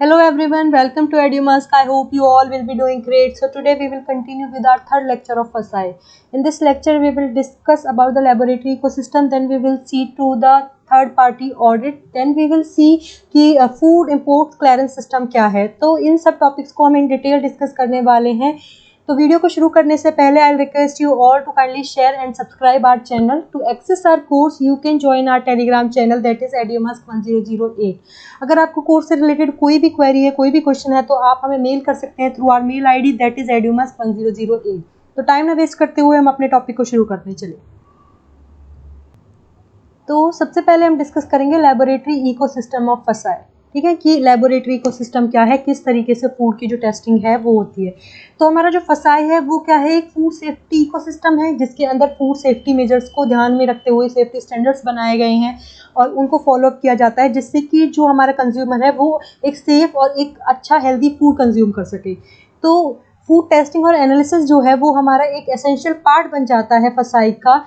Hello everyone, welcome to EduMask. I hope you all will be doing great. So today we will continue with our third lecture of FSI. In this lecture we will discuss about the laboratory ecosystem, then we will see to the third party audit, then we will see कि food import clearance system क्या है। तो इन सब topics को हम in detail discuss करने वाले हैं। तो वीडियो को शुरू करने से पहले I request you all to kindly share and subscribe our channel. To access our course you can join our Telegram channel that is EduMask 1008। अगर आपको कोर्स से रिलेटेड कोई भी क्वेरी है, कोई भी क्वेश्चन है, तो आप हमें मेल कर सकते हैं through our mail ID that is EduMask 1008। तो टाइम ना वेस्ट करते हुए हम अपने टॉपिक को शुरू करने चले। तो सबसे पहले हम डिस्कस करेंगे लेबोरेटरी इकोसिस्टम ऑफ FSI। ठीक है कि लेबोरेटरी इकोसिस्टम क्या है, किस तरीके से फूड की जो टेस्टिंग है वो होती है। तो हमारा जो FSI है वो क्या है, एक फूड सेफ्टी इकोसिस्टम है जिसके अंदर फूड सेफ्टी मेजर्स को ध्यान में रखते हुए सेफ्टी स्टैंडर्ड्स बनाए गए हैं और उनको फॉलोअप किया जाता है, जिससे कि जो हमारा कंज्यूमर है वो एक सेफ और एक अच्छा हेल्दी फूड कंज्यूम कर सके। तो फूड टेस्टिंग और एनालिसिस जो है वो हमारा एक एसेंशियल पार्ट बन जाता है FSI का,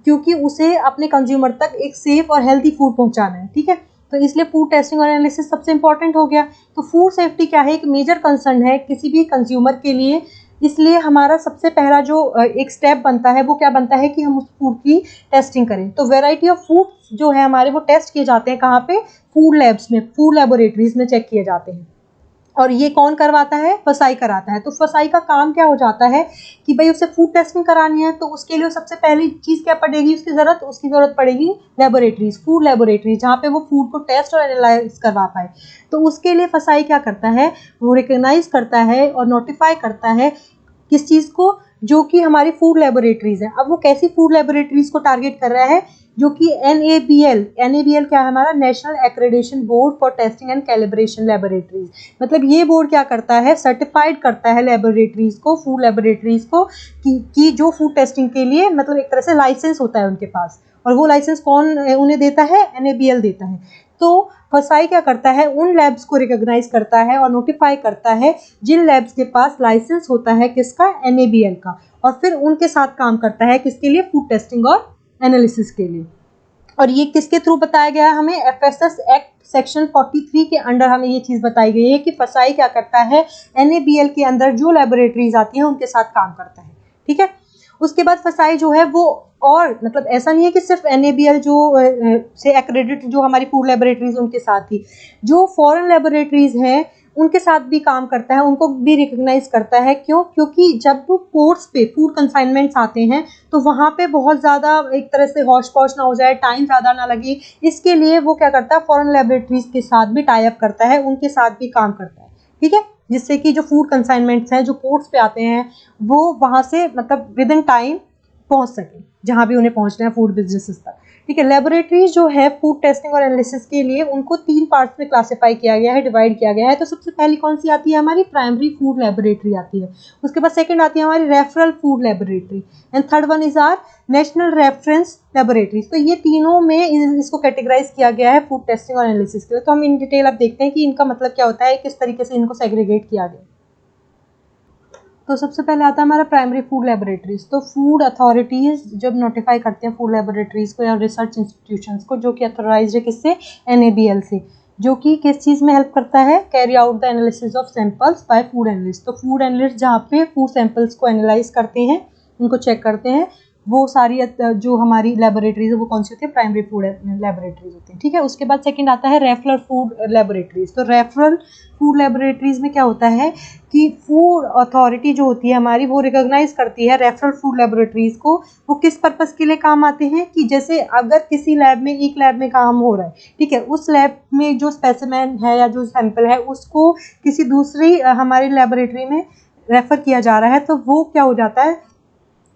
क्योंकि उसे अपने कंज्यूमर तक एक सेफ और हेल्दी फूड पहुंचाना है। ठीक है, तो इसलिए फूड टेस्टिंग और एनालिसिस सबसे इंपॉर्टेंट हो गया। तो फूड सेफ्टी क्या है, एक मेजर कंसर्न है किसी भी कंज्यूमर के लिए। इसलिए हमारा सबसे पहला जो एक स्टेप बनता है वो क्या बनता है कि हम उस फूड की टेस्टिंग करें। तो वेराइटी ऑफ फूड जो है हमारे वो टेस्ट किए जाते हैं कहाँ पे, फूड लैब्स में, फूड लेबोरेटरीज में चेक किए जाते हैं। और ये कौन करवाता है, FSI कराता है। तो FSI का काम क्या हो जाता है कि भाई उसे फूड टेस्टिंग करानी है, तो उसके लिए सबसे पहली चीज़ क्या पड़ेगी, उसकी ज़रूरत पड़ेगी लेबोरेटरीज, फूड लेबोरेटरीज, जहाँ पे वो फूड को टेस्ट और एनालाइज करवा पाए। तो उसके लिए FSI क्या करता है, वो रिकग्नाइज करता है और नोटिफाई करता है किस चीज़ को, जो कि हमारी फूड लेबोरेटरीज है। अब वो कैसी फूड लेबोरेटरीज को टारगेट कर रहा है, जो कि NABL क्या है हमारा, national accreditation board for testing and calibration laboratories. मतलब ये बोर्ड क्या करता है, सर्टिफाइड करता है लेबोरेटरीज को, फूड लेबोरेटरीज को कि जो फूड टेस्टिंग के लिए मतलब एक तरह से लाइसेंस होता है उनके पास। और वो लाइसेंस कौन उन्हें देता है, NABL देता है। तो FSI क्या करता है, उन लैब्स को रिकॉग्नाइज करता है और नोटिफाई करता है जिन लैब्स के पास लाइसेंस होता है किसका, NABL का, और फिर उनके साथ काम करता है किसके लिए, फूड टेस्टिंग और एनालिसिस के लिए। और ये किसके थ्रू बताया गया है हमें, FSS एक्ट सेक्शन 43 के अंडर हमें ये चीज़ बताई गई है कि FSI क्या करता है, NABL के अंदर जो लेबोरेटरीज आती हैं उनके साथ काम करता है। ठीक है, उसके बाद FSI जो है वो, और मतलब ऐसा नहीं है कि सिर्फ NABL जो से एक्रेडिट जो हमारी फूड लेबोरेटरीज उनके साथ ही, जो फॉरेन लेबोरेटरीज हैं उनके साथ भी काम करता है, उनको भी रिकॉग्नाइज करता है। क्यों, क्योंकि जब वो पोर्ट्स पे फूड कंसाइनमेंट्स आते हैं तो वहाँ पे बहुत ज़्यादा एक तरह से हौश पौश ना हो जाए, टाइम ज़्यादा ना लगे, इसके लिए वो क्या करता है, फॉरेन लेबोरेटरीज के साथ भी टाई अप करता है, उनके साथ भी काम करता है। ठीक है, जिससे कि जो फूड कंसाइनमेंट्स हैं जो पोर्ट्स पे आते हैं वो वहाँ से मतलब विद इन टाइम पहुँच सके जहाँ भी उन्हें पहुँचना है फूड बिजनेसेस तक। ठीक है, लेबोरेटरीज जो है फूड टेस्टिंग और एनालिसिस के लिए उनको 3 पार्ट्स में क्लासिफाई किया गया है, डिवाइड किया गया है। तो सबसे पहली कौन सी आती है, हमारी प्राइमरी फूड लेबोरेटरी आती है। उसके बाद सेकंड आती है हमारी referral food laboratory, and third one is our national reference laboratories. तो ये तीनों में इसको कैटेगराइज किया गया है फूड टेस्टिंग और एनालिसिस के लिए। तो हम इन डिटेल अब देखते हैं कि इनका मतलब क्या होता है, किस तरीके से इनको सेग्रीगेट किया गया। तो सबसे पहले आता है हमारा प्राइमरी फूड लेबोरेटरीज। तो फूड अथॉरिटीज़ जब नोटिफाई करते हैं फूड लेबोरेटरीज को या रिसर्च इंस्टीट्यूशंस को, जो कि अथोराइज्ड है किससे, NABL से, जो कि किस चीज़ में हेल्प करता है, carry out the analysis of samples by food analyst. तो फूड एनालिस्ट जहाँ पे फूड सैंपल्स को एनालाइज करते हैं, उनको चेक करते हैं, वो सारी जो हमारी लेबोरेटरीज है वो कौन सी होती है, प्राइमरी फूड लेबोरेटरीज होती है। ठीक है, उसके बाद सेकंड आता है रेफरल फूड लेबोरेटरीज। तो रेफरल फूड लेबोरेटरीज में क्या होता है कि फूड अथॉरिटी जो होती है हमारी वो रिकॉग्नाइज करती है रेफरल फूड लेबोरेटरीज को। वो किस पर्पस के लिए काम आते हैं कि जैसे अगर किसी लैब में, एक लैब में काम हो रहा है, ठीक है, उस लैब में जो स्पेसिमेन है या जो सैंपल है उसको किसी दूसरी हमारी लेबोरेटरी में रेफर किया जा रहा है, तो वो क्या हो जाता है,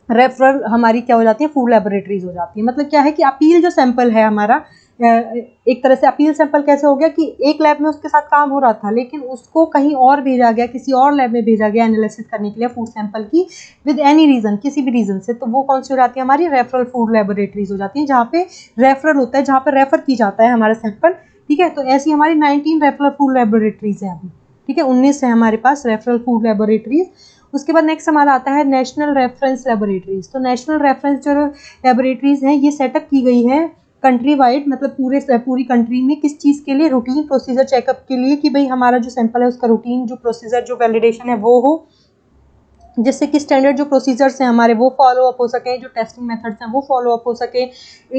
रेफरल हमारी क्या हो जाती है, फूड लेबोरेटरीज हो जाती है। मतलब क्या है कि अपील जो सैंपल है हमारा, एक तरह से अपील सैंपल कैसे हो गया कि एक लैब में उसके साथ काम हो रहा था लेकिन उसको कहीं और भेजा गया, किसी और लैब में भेजा गया एनालिसिस करने के लिए फूड सैंपल की, विद एनी रीज़न, किसी भी रीज़न से, तो वो कौन सी हो जाती है, हमारी रेफरल फूड लेबोरेटरीज हो जाती है, जहाँ पे रेफरल होता है, जहाँ पे रेफर की जाता है हमारा सैंपल। ठीक है, तो ऐसी हमारी 19 रेफरल फूड लेबोरेटरीज हैं अभी। ठीक है, 19 है हमारे पास रेफरल फूड लेबोरेटरीज। उसके बाद नेक्स्ट हमारा आता है नेशनल रेफरेंस लेबोरेटरीज। तो नेशनल रेफरेंस जो लेबोरेटरीज हैं ये सेटअप की गई है कंट्री वाइड, मतलब पूरी कंट्री में किस चीज़ के लिए, रूटीन प्रोसीजर चेकअप के लिए, कि भाई हमारा जो सैंपल है उसका रूटीन जो प्रोसीजर जो वैलिडेशन है वो हो, जिससे कि स्टैंडर्ड जो प्रोसीजर्स हैं हमारे वो फॉलो अप हो सके, जो टेस्टिंग मेथड्स हैं वो फॉलो अप हो सके,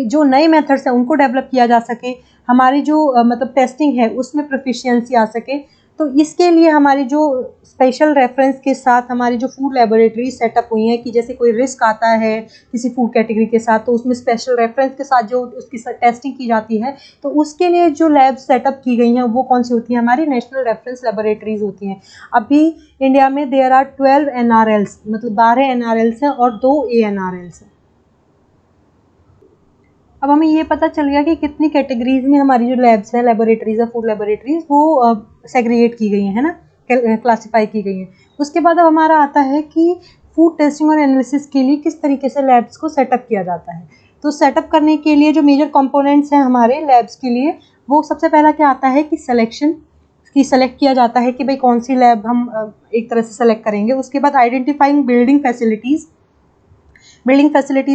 जो नए मेथड्स हैं उनको डेवलप किया जा सके, हमारी जो मतलब टेस्टिंग है उसमें प्रोफिशिएंसी आ सके। तो इसके लिए हमारी जो स्पेशल रेफरेंस के साथ हमारी जो फूड लेबोरेटरी सेटअप हुई हैं, कि जैसे कोई रिस्क आता है किसी फूड कैटेगरी के साथ, तो उसमें स्पेशल रेफरेंस के साथ जो उसकी टेस्टिंग की जाती है, तो उसके लिए जो लैब सेटअप की गई हैं वो कौन सी होती हैं, हमारी नेशनल रेफरेंस लेबोरेटरीज होती हैं। अभी इंडिया में देयर आर 12 NRLs, मतलब 12 NRLs हैं और 2 ANRLs हैं। अब हमें ये पता चल गया कि कितनी कैटेगरीज में हमारी जो लैब्स हैं, लेबोरेटरीज है, फूड लेबोरेटरीज, वो सेग्रीगेट की गई हैं, है ना, क्लासीफाई की गई हैं। उसके बाद अब हमारा आता है कि फूड टेस्टिंग और एनालिसिस के लिए किस तरीके से लैब्स को सेटअप किया जाता है। तो सेटअप करने के लिए जो मेजर कंपोनेंट्स हैं हमारे लैब्स के लिए, वो सबसे पहला क्या आता है कि सिलेक्शन की सेलेक्ट किया जाता है कि भाई कौन सी लैब हम एक तरह से सेलेक्ट करेंगे। उसके बाद आइडेंटिफाइंग बिल्डिंग फैसिलिटीज़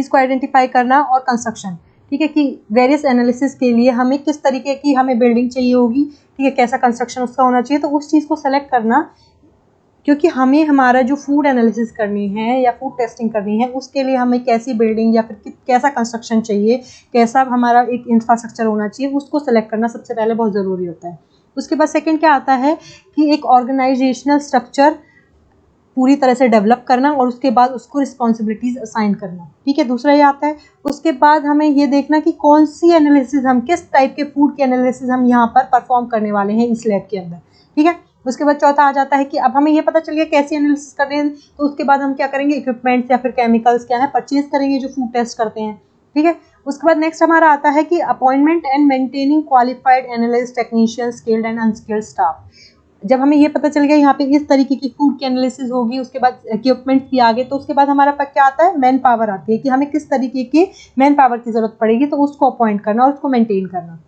को आइडेंटिफाई करना, और कंस्ट्रक्शन, ठीक है, कि वेरियस एनालिसिस के लिए हमें किस तरीके की हमें बिल्डिंग चाहिए होगी, ठीक है, कैसा कंस्ट्रक्शन उसका होना चाहिए, तो उस चीज़ को सेलेक्ट करना, क्योंकि हमें हमारा जो फूड एनालिसिस करनी है या फूड टेस्टिंग करनी है उसके लिए हमें कैसी बिल्डिंग या फिर कैसा कंस्ट्रक्शन चाहिए, कैसा हमारा एक इंफ्रास्ट्रक्चर होना चाहिए, उसको सेलेक्ट करना सबसे पहले बहुत ज़रूरी होता है। उसके बाद सेकंड क्या आता है कि एक ऑर्गेनाइजेशनल स्ट्रक्चर पूरी तरह से डेवलप करना, और उसके बाद उसको रिस्पॉन्सिबिलिटीज़ असाइन करना, ठीक है, दूसरा ये आता है। उसके बाद हमें ये देखना कि कौन सी एनालिसिस, हम किस टाइप के फूड की एनालिसिस हम यहाँ पर परफॉर्म करने वाले हैं इस लैब के अंदर, ठीक है। उसके बाद चौथा आ जाता है कि अब हमें ये पता चल गया कैसी एनालिसिस कर रहे हैं, तो उसके बाद हम क्या करेंगे, इक्विपमेंट्स या फिर केमिकल्स क्या है परचेज करेंगे जो फूड टेस्ट करते हैं, ठीक है। उसके बाद नेक्स्ट हमारा आता है कि appointment and maintaining qualified analyst technician, skilled and unskilled staff. जब हमें ये पता चल गया यहाँ पे इस तरीके की फूड की एनालिसिस होगी, उसके बाद इक्विपमेंट भी आगे, तो उसके बाद हमारा क्या आता है, मैन पावर आती है कि हमें किस तरीके की मैन पावर की ज़रूरत पड़ेगी, तो उसको अपॉइंट करना और उसको मेंटेन करना।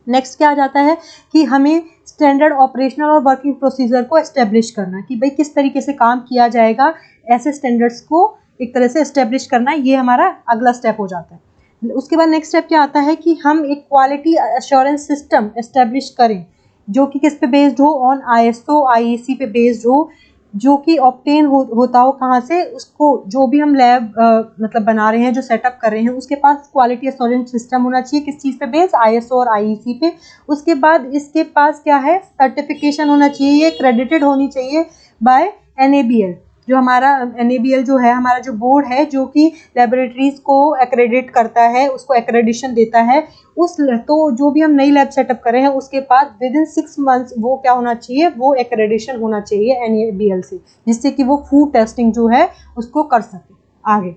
नेक्स्ट क्या आ जाता है कि हमें स्टैंडर्ड ऑपरेशनल और वर्किंग प्रोसीजर को एस्टेब्लिश करना, कि भाई किस तरीके से काम किया जाएगा, ऐसे स्टैंडर्ड्स को एक तरह से एस्टेब्लिश करना, ये हमारा अगला स्टेप हो जाता है। उसके बाद नेक्स्ट स्टेप क्या आता है कि हम एक क्वालिटी एश्योरेंस सिस्टम एस्टेब्लिश करें, जो कि किस पे बेस्ड हो, ऑन ISO IEC पे बेस्ड हो, जो कि ऑब्टेन होता हो कहाँ से, उसको जो भी हम लैब मतलब बना रहे हैं, जो सेटअप कर रहे हैं, उसके पास क्वालिटी एश्योरेंस सिस्टम होना चाहिए, किस चीज़ पे बेस्ड, ISO और IEC पे। उसके बाद इसके पास क्या है, सर्टिफिकेशन होना चाहिए, ये क्रेडिटेड होनी चाहिए बाय NABL, जो हमारा NABL जो है हमारा जो बोर्ड है जो कि लेबोरेटरीज को एक्रेडिट करता है, उसको एक्रेडिशन देता है। तो जो भी हम नई लैब सेटअप कर रहे हैं उसके बाद विदिन 6 मंथ्स वो क्या होना चाहिए, वो एक्रेडिशन होना चाहिए NABL से, जिससे कि वो फूड टेस्टिंग जो है उसको कर सके आगे।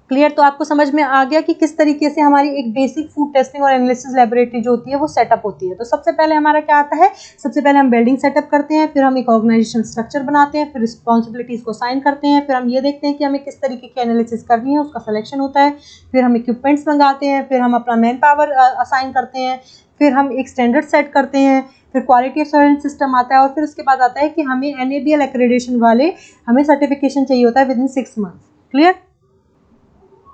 क्लियर? तो आपको समझ में आ गया कि किस तरीके से हमारी एक बेसिक फूड टेस्टिंग और एनालिसिस लेबोरेटरी जो होती है वो सेटअप होती है। तो सबसे पहले हमारा क्या आता है, सबसे पहले हम बिल्डिंग सेटअप करते हैं, फिर हम एक ऑर्गेनाइजेशन स्ट्रक्चर बनाते हैं, फिर रिस्पॉन्सिबिलिटीज़ को साइन करते हैं, फिर हम ये देखते हैं कि हमें किस तरीके की एनालिसिस करनी है, उसका सिलेक्शन होता है, फिर हम इक्विपमेंट्स मंगाते हैं, फिर हम अपना मैन पावर असाइन करते हैं, फिर हम एक स्टैंडर्ड सेट करते हैं, फिर क्वालिटी एश्योरेंस सिस्टम आता है, और फिर उसके बाद आता है कि हमें NABL एक्रेडिशन वाले हमें सर्टिफिकेशन चाहिए होता है विदिन 6 मंथ्स। क्लियर?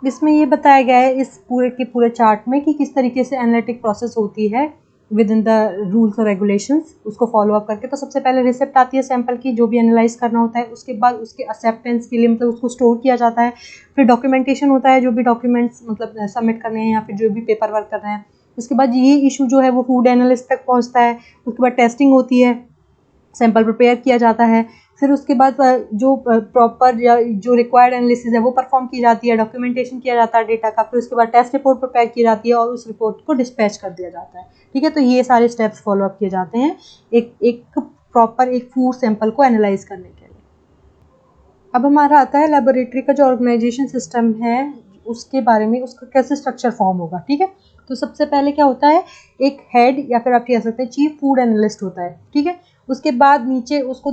इसमें ये बताया गया है इस पूरे के पूरे चार्ट में कि किस तरीके से एनालिटिक प्रोसेस होती है विद इन द रूल्स और रेगुलेशंस, उसको फॉलो अप करके। तो सबसे पहले रिसिप्ट आती है सैंपल की, जो भी एनालाइज करना होता है, उसके बाद उसके एक्सेप्टेंस के लिए मतलब उसको स्टोर किया जाता है, फिर डॉक्यूमेंटेशन होता है, जो भी डॉक्यूमेंट्स मतलब सबमिट करने हैं या फिर जो भी पेपर वर्क करना है। उसके बाद ये इशू जो है वो फूड एनालिस्ट तक पहुँचता है, उसके बाद टेस्टिंग होती है, सैंपल प्रिपेयर किया जाता है, फिर उसके बाद जो प्रॉपर या जो रिक्वायर्ड एनालिसिस है वो परफॉर्म की जाती है, डॉक्यूमेंटेशन किया जाता है डेटा का, फिर उसके बाद टेस्ट रिपोर्ट प्रिपेयर की जाती है और उस रिपोर्ट को डिस्पैच कर दिया जाता है। ठीक है, तो ये सारे स्टेप्स फॉलो अप किए जाते हैं एक प्रॉपर एक फूड सैंपल को एनालाइज करने के लिए। अब हमारा आता है लेबोरेटरी का जो ऑर्गेनाइजेशन सिस्टम है उसके बारे में, उसका कैसे स्ट्रक्चर फॉर्म होगा। ठीक है, तो सबसे पहले क्या होता है, एक हेड या फिर आप कह सकते हैं चीफ फूड एनालिस्ट होता है। ठीक है, उसके बाद नीचे उसको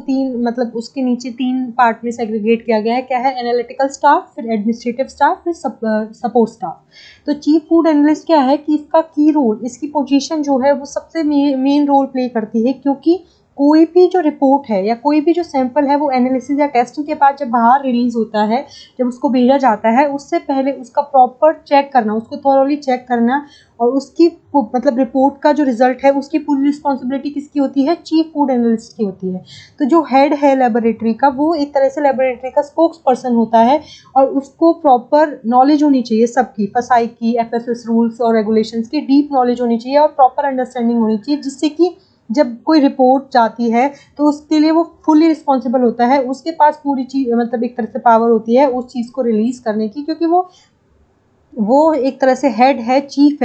उसके नीचे 3 पार्ट में सेग्रीगेट किया गया है। क्या है, एनालिटिकल स्टाफ, फिर एडमिनिस्ट्रेटिव स्टाफ, फिर सपोर्ट स्टाफ। तो चीफ फूड एनालिस्ट क्या है कि इसका की रोल, इसकी पोजीशन जो है वो सबसे मेन रोल प्ले करती है, क्योंकि कोई भी जो रिपोर्ट है या कोई भी जो सैंपल है वो एनालिसिस या टेस्टिंग के बाद जब बाहर रिलीज होता है, जब उसको भेजा जाता है, उससे पहले उसका प्रॉपर चेक करना, उसको थॉरोली चेक करना, और उसकी मतलब रिपोर्ट का जो रिजल्ट है उसकी पूरी रिस्पॉन्सिबिलिटी किसकी होती है? चीफ फूड एनालिस्ट की होती है। तो जो हेड है लेबोरेटरी का, वो एक तरह से लेबोरेटरी का स्पोक्स पर्सन होता है, और उसको प्रॉपर नॉलेज होनी चाहिए सबकी, फसाई की, एफएसएस रूल्स और रेगुलेशंस की डीप नॉलेज होनी चाहिए और प्रॉपर अंडरस्टैंडिंग होनी चाहिए, जिससे कि जब कोई रिपोर्ट जाती है तो उसके लिए वो फुली रिस्पॉन्सिबल होता है, उसके पास पूरी चीज मतलब एक तरह से पावर होती है उस चीज़ को रिलीज करने की, क्योंकि वो एक तरह से हेड है, चीफ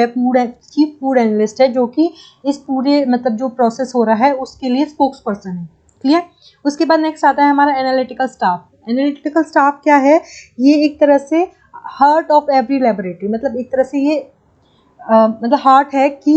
फूड एनालिस्ट है, जो कि इस पूरे मतलब जो प्रोसेस हो रहा है उसके लिए स्पोक्स पर्सन है। क्लियर? उसके बाद नेक्स्ट आता है हमारा एनालिटिकल स्टाफ। एनालिटिकल स्टाफ क्या है? ये एक तरह से हार्ट ऑफ एवरी लेबोरेटरी, मतलब एक तरह से ये मतलब हार्ट है कि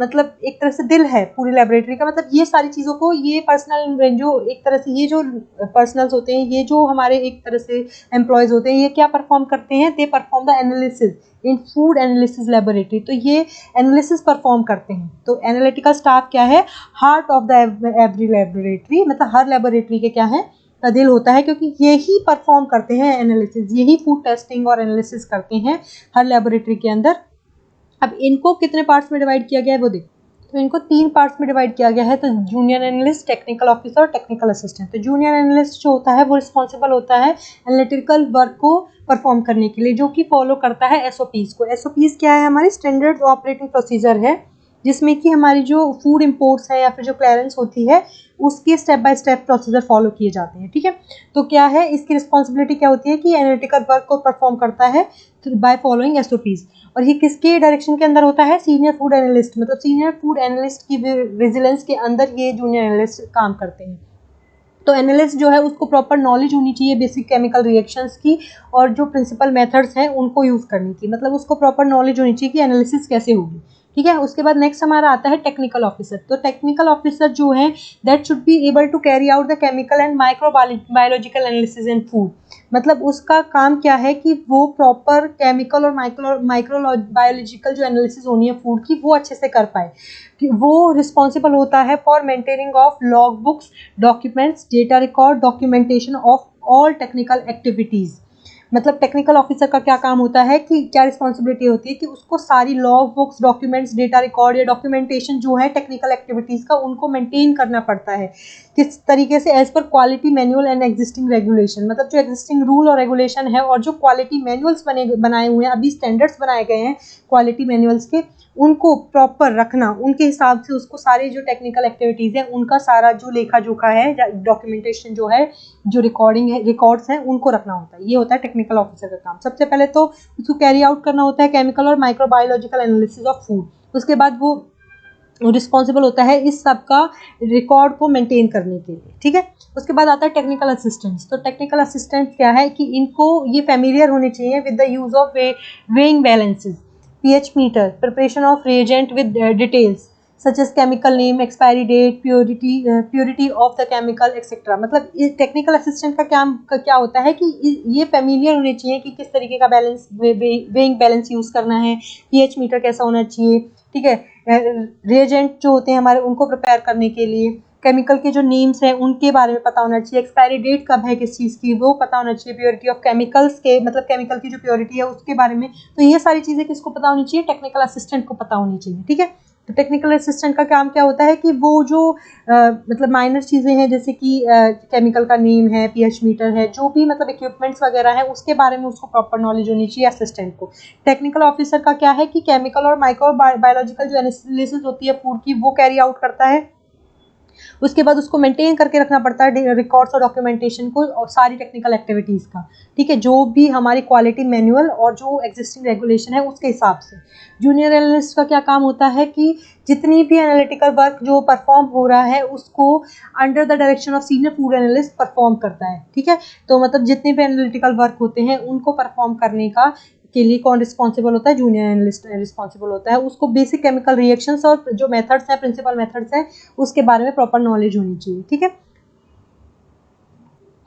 मतलब एक तरह से दिल है पूरी लेबोरेटरी का। मतलब ये सारी चीज़ों को, ये पर्सनल जो एक तरह से ये जो पर्सनल्स होते हैं, ये जो हमारे एक तरह से एम्प्लॉयज़ होते हैं, ये क्या परफॉर्म करते हैं? They perform the analysis in food analysis laboratory. तो ये एनालिसिस परफॉर्म करते हैं। तो एनालिटिकल स्टाफ क्या है? Heart of the every laboratory, मतलब हर लेबोरेटरी के क्या है? का दिल होता है, क्योंकि यही परफॉर्म करते हैं एनालिसिस, यही फूड टेस्टिंग और एनालिसिस करते हैं हर लेबोरेटरी के अंदर। अब इनको कितने पार्ट्स में डिवाइड किया गया है वो देखो। तो इनको 3 पार्ट्स में डिवाइड किया गया है। तो जूनियर एनालिस्ट, टेक्निकल ऑफिसर और टेक्निकल असिस्टेंट। तो जूनियर एनालिस्ट जो होता है वो रिस्पॉन्सिबल होता है एनालिटिकल वर्क को परफॉर्म करने के लिए, जो कि फॉलो करता है एसओपीज़ को। एसओपीज़ क्या है? हमारी स्टैंडर्ड ऑपरेटिंग प्रोसीजर है, जिसमें कि हमारी जो फूड इम्पोर्ट्स है या फिर जो क्लियरेंस होती है उसके step by step procedure follow किए जाते हैं। ठीक है? तो क्या है इसकी रिस्पॉन्सिबिलिटी? क्या होती है कि एनालिटिकल वर्क को परफॉर्म करता है बाय फॉलोइंग एसओपीज़। और ये किसके डायरेक्शन के अंदर होता है? सीनियर फूड एनालिस्ट, मतलब सीनियर फूड एनालिस्ट की विजिलेंस के अंदर ये जूनियर एनालिस्ट काम करते हैं। तो एनालिस्ट जो है उसको प्रॉपर नॉलेज होनी चाहिए बेसिक केमिकल रिएक्शंस की, और जो प्रिंसिपल मेथड्स हैं उनको यूज़ करने की, मतलब उसको प्रॉपर नॉलेज होनी चाहिए कि एनालिसिस कैसे होगी। ठीक है? उसके बाद नेक्स्ट हमारा आता है टेक्निकल ऑफिसर। तो टेक्निकल ऑफिसर जो है that should be able to carry out the chemical and microbiological analysis in food. मतलब उसका काम क्या है कि वो प्रॉपर केमिकल और माइक्रोबायोलॉजिकल जो एनालिसिस होनी है फूड की, वो अच्छे से कर पाए। कि वो रिस्पॉन्सिबल होता है for maintaining of log books, documents, data record, documentation of all technical activities. मतलब टेक्निकल ऑफिसर का क्या काम होता है कि क्या रिस्पॉन्सिबिलिटी होती है कि उसको सारी log books, documents, data record या डॉक्यूमेंटेशन जो है टेक्निकल एक्टिविटीज़ का, उनको मेंटेन करना पड़ता है किस तरीके से? As per quality manual and existing regulation. मतलब जो एग्जिस्टिंग रूल और रेगुलेशन है और जो क्वालिटी मैनुअल्स बनाए हुए हैं, अभी स्टैंडर्ड्स बनाए गए हैं क्वालिटी मैनुअल्स के, उनको प्रॉपर रखना, उनके हिसाब से उसको सारी जो टेक्निकल एक्टिविटीज़ है उनका सारा जो लेखा जोखा है, डॉक्यूमेंटेशन जो है, जो रिकॉर्डिंग है, रिकॉर्ड्स हैं, उनको रखना होता है। ये होता है टेक्निकल ऑफिसर का काम। सबसे पहले तो उसको कैरी आउट करना होता है केमिकल और माइक्रोबायोलॉजिकल एनालिसिस ऑफ फूड। उसके बाद वो रिस्पॉन्सिबल होता है इस सब का रिकॉर्ड को मेंटेन करने के लिए। ठीक है? उसके बाद आता है टेक्निकल असिस्टेंट्स। तो टेक्निकल असिस्टेंट क्या है कि इनको ये फेमिलियर होने चाहिए with the use of weighing balances, pH meter, preparation of reagent with details such as chemical name, expiry date, purity of the chemical etcetera. मतलब टेक्निकल असिस्टेंट का क्या होता है कि ये फेमिलियर होने चाहिए कि किस तरीके का बैलेंस, वेइंग बैलेंस यूज़ करना है, पीएच मीटर कैसा होना चाहिए। ठीक है? रिएजेंट जो होते हैं हमारे, उनको प्रिपेयर करने के लिए केमिकल के जो नेम्स हैं उनके बारे में पता होना चाहिए, एक्सपायरी डेट कब है किस चीज़ की वो पता होना चाहिए, प्योरिटी ऑफ केमिकल्स के मतलब केमिकल की जो प्योरिटी है उसके बारे में। तो ये सारी चीज़ें किसको पता होनी चाहिए? टेक्निकल असिस्टेंट को पता होनी चाहिए। ठीक है? तो टेक्निकल असिस्टेंट का काम क्या होता है कि वो जो मतलब माइनर चीज़ें हैं, जैसे कि केमिकल का नेम है, पीएच मीटर है, जो भी मतलब इक्विपमेंट्स वगैरह है, उसके बारे में उसको प्रॉपर नॉलेज होनी चाहिए असिस्टेंट को। टेक्निकल ऑफिसर का क्या है कि केमिकल और माइक्रोबायोलॉजिकल जो एनालिसिस होती है फूड की, वो कैरी आउट करता है। उसके बाद उसको मेंटेन करके रखना पड़ता है रिकॉर्ड्स और डॉक्यूमेंटेशन को और सारी टेक्निकल एक्टिविटीज़ का। ठीक है? जो भी हमारी क्वालिटी मैनुअल और जो एग्जिस्टिंग रेगुलेशन है उसके हिसाब से। जूनियर एनालिस्ट का क्या काम होता है कि जितनी भी एनालिटिकल वर्क जो परफॉर्म हो रहा है उसको under the direction of senior food analyst perform करता है। ठीक है? तो मतलब जितने भी एनालिटिकल वर्क होते हैं उनको परफॉर्म करने का के लिए कौन रिस्पॉन्सिबल होता है? जूनियर एनालिस्ट रिस्पॉन्सिबल होता है। उसको बेसिक केमिकल रिएक्शंस और जो मेथड्स हैं, प्रिंसिपल मेथड्स हैं, उसके बारे में प्रॉपर नॉलेज होनी चाहिए। ठीक है?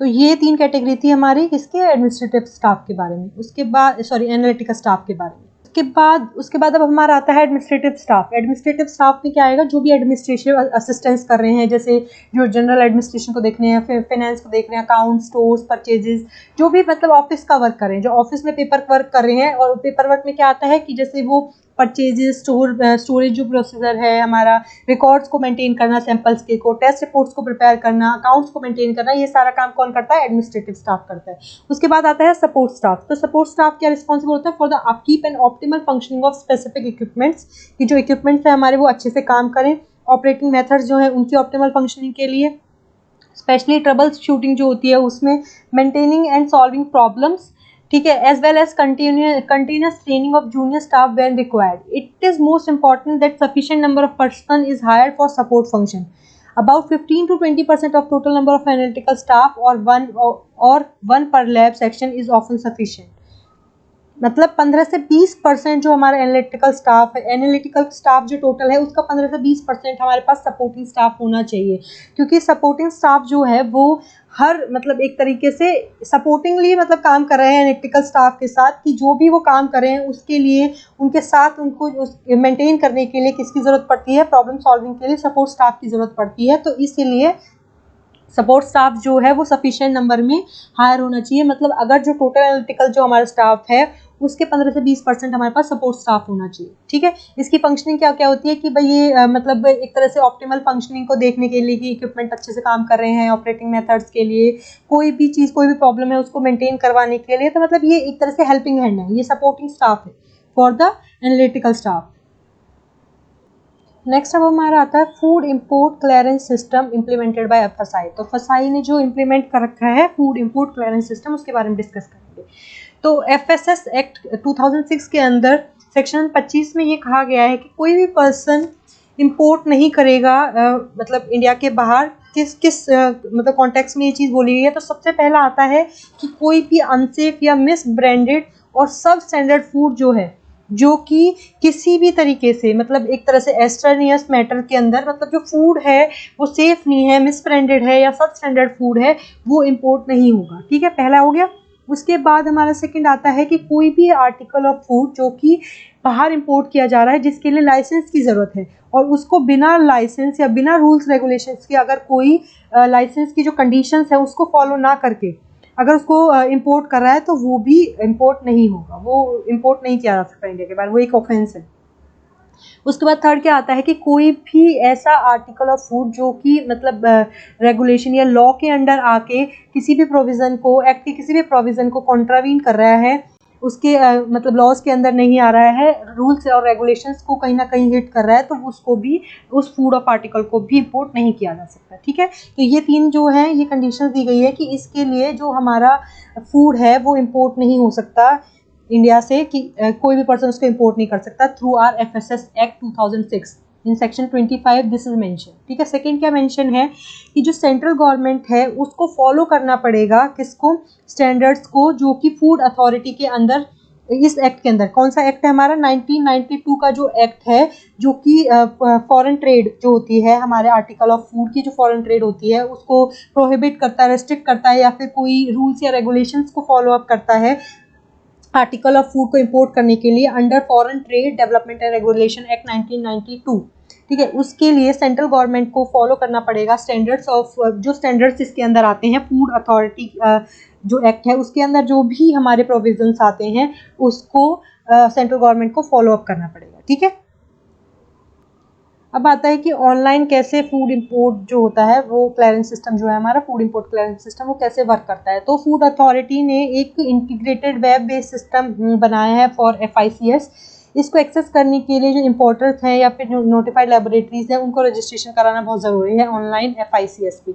तो ये 3 कैटेगरी थी हमारी किसके? एडमिनिस्ट्रेटिव स्टाफ के बारे में। उसके बाद एनालिटिकल स्टाफ के बारे में। उसके बाद अब हमारा आता है एडमिनिस्ट्रेटिव स्टाफ। एडमिनिस्ट्रेटिव स्टाफ में क्या आएगा, जो भी एडमिनिस्ट्रेटिव असिस्टेंस कर रहे हैं, जैसे जो जनरल एडमिनिस्ट्रेशन को देख रहे हैं, फिर फाइनेंस को देख रहे हैं, अकाउंट, स्टोर्स, परचेजेस, जो भी मतलब ऑफिस का वर्क कर रहे हैं, जो ऑफिस में पेपर वर्क कर रहे हैं। और पेपर वर्क में क्या आता है कि जैसे वो परचेजेस, स्टोरेज जो प्रोसीजर है हमारा, रिकॉर्ड्स को मेंटेन करना, सैंपल्स के को, टेस्ट रिपोर्ट्स को प्रिपेयर करना, अकाउंट्स को मेंटेन करना, ये सारा काम कौन करता है, एडमिनिस्ट्रेटिव स्टाफ करता है। उसके बाद आता है सपोर्ट स्टाफ। तो सपोर्ट स्टाफ क्या रिस्पॉन्सिबल होता है, for the upkeep and optimal functioning of specific equipments, कि जो इक्विपमेंट्स है हमारे वो अच्छे से काम करें, ऑपरेटिंग मेथड्स जो है उनकी ऑप्टिमल फंक्शनिंग के लिए, स्पेशली ट्रबल शूटिंग जो होती है उसमें, मेंटेनिंग एंड सॉल्विंग प्रॉब्लम्स, ठीक है, as well as continuous training of junior staff when required. It is most important that sufficient number of person is hired for support function. About 15 to 20% of total number of analytical staff or one per lab section is often sufficient। मतलब 15 से 20% जो हमारा analytical staff है, analytical staff जो total है उसका 15 से 20% हमारे पास सपोर्टिंग स्टाफ होना चाहिए। क्योंकि सपोर्टिंग स्टाफ जो है वो हर मतलब एक तरीके से सपोर्टिंगली मतलब काम कर रहे हैं एनालिटिकल स्टाफ के साथ, कि जो भी वो काम कर रहे हैं उसके लिए उनके साथ उनको मेंटेन करने के लिए किसकी ज़रूरत पड़ती है, प्रॉब्लम सॉल्विंग के लिए सपोर्ट स्टाफ की ज़रूरत पड़ती है। तो इसीलिए सपोर्ट स्टाफ जो है वो सफिशिएंट नंबर में हायर होना चाहिए। मतलब अगर जो टोटल एनालिटिकल जो हमारा स्टाफ है उसके 15 से 20% हमारे पास सपोर्ट स्टाफ होना चाहिए, ठीक है। इसकी फंक्शनिंग क्या क्या होती है कि भाई ये मतलब एक तरह से ऑप्टिमल फंक्शनिंग को देखने के लिए कि इक्विपमेंट अच्छे से काम कर रहे हैं, ऑपरेटिंग मेथड्स के लिए, कोई भी चीज़ कोई भी प्रॉब्लम है उसको मेंटेन करवाने के लिए। तो मतलब ये एक तरह से हेल्पिंग हैंड है, ये सपोर्टिंग स्टाफ है for the analytical staff. Next अब हमारा आता है food import clearance system implemented by FSI। तो FSI ने जो इम्प्लीमेंट कर रखा है फूड इम्पोर्ट क्लियरेंस सिस्टम, उसके बारे में डिस्कस करेंगे। तो FSS एक्ट 2006 के अंदर सेक्शन 25 में ये कहा गया है कि कोई भी पर्सन इम्पोर्ट नहीं करेगा मतलब इंडिया के बाहर, किस मतलब कॉन्टेक्स्ट में ये चीज़ बोली गई है। तो सबसे पहला आता है कि कोई भी अनसेफ या मिस ब्रांडेड और सब स्टैंडर्ड फूड जो है, जो कि किसी भी तरीके से मतलब एक तरह से एक्सट्रानियस मैटर के अंदर मतलब जो फूड है वो सेफ नहीं है, मिस ब्रांडेड है या सब स्टैंडर्ड फूड है, वो इम्पोर्ट नहीं होगा, ठीक है, पहला हो गया। उसके बाद हमारा सेकंड आता है कि कोई भी आर्टिकल ऑफ फूड जो कि बाहर इंपोर्ट किया जा रहा है जिसके लिए लाइसेंस की ज़रूरत है, और उसको बिना लाइसेंस या बिना रूल्स रेगुलेशंस के अगर कोई लाइसेंस की जो कंडीशंस है उसको फॉलो ना करके अगर उसको इंपोर्ट कर रहा है तो वो भी इंपोर्ट नहीं होगा, वो इंपोर्ट नहीं किया जा सकता इंडिया के बाहर, वो एक ऑफेंस है। उसके बाद थर्ड क्या आता है कि कोई भी ऐसा आर्टिकल ऑफ फूड जो कि मतलब रेगुलेशन या लॉ के अंडर आके किसी भी प्रोविज़न को, एक्ट के किसी भी प्रोविज़न को कॉन्ट्रावीन कर रहा है, उसके मतलब लॉज के अंदर नहीं आ रहा है, रूल्स और रेगुलेशंस को कहीं ना कहीं हिट कर रहा है, तो उसको भी उस फूड ऑफ आर्टिकल को भी इंपोर्ट नहीं किया जा सकता, ठीक है। तो ये तीन जो है ये कंडीशन दी गई है कि इसके लिए जो हमारा फूड है वो इंपोर्ट नहीं हो सकता इंडिया से, कि कोई भी पर्सन उसको इंपोर्ट नहीं कर सकता through our FSS act 2006 in section 25 this is mention, ठीक है। सेकंड क्या मेंशन है कि जो सेंट्रल गवर्नमेंट है उसको फॉलो करना पड़ेगा किसको, स्टैंडर्ड्स को, जो कि फूड अथॉरिटी के अंदर इस एक्ट के अंदर, कौन सा एक्ट है हमारा 1992 का जो एक्ट है, जो कि फॉरेन ट्रेड जो होती है हमारे आर्टिकल ऑफ फूड की, जो फॉरेन ट्रेड होती है उसको प्रोहिबिट करता है, रेस्ट्रिक्ट करता है, या फिर कोई रूल्स या रेगुलेशंस को फॉलो अप करता है आर्टिकल ऑफ फूड को इंपोर्ट करने के लिए under foreign trade development and regulation act 1992, ठीक है। उसके लिए सेंट्रल गवर्नमेंट को फॉलो करना पड़ेगा स्टैंडर्ड्स ऑफ, जो स्टैंडर्ड्स इसके अंदर आते हैं फूड अथॉरिटी जो एक्ट है उसके अंदर जो भी हमारे प्रोविजंस आते हैं उसको सेंट्रल गवर्नमेंट को फॉलो अप करना पड़ेगा, ठीक है। अब आता है कि ऑनलाइन कैसे फूड इंपोर्ट जो होता है वो क्लियरेंस सिस्टम जो है हमारा फूड इंपोर्ट क्लियरेंस सिस्टम वो कैसे वर्क करता है। तो फूड अथॉरिटी ने एक इंटीग्रेटेड वेब बेस्ड सिस्टम बनाया है फॉर FICS। इसको एक्सेस करने के लिए जो इम्पोर्टर्स हैं या फिर जो नोटिफाइड लेबोरेटरीज हैं उनको रजिस्ट्रेशन कराना बहुत ज़रूरी है ऑनलाइन FICS पे।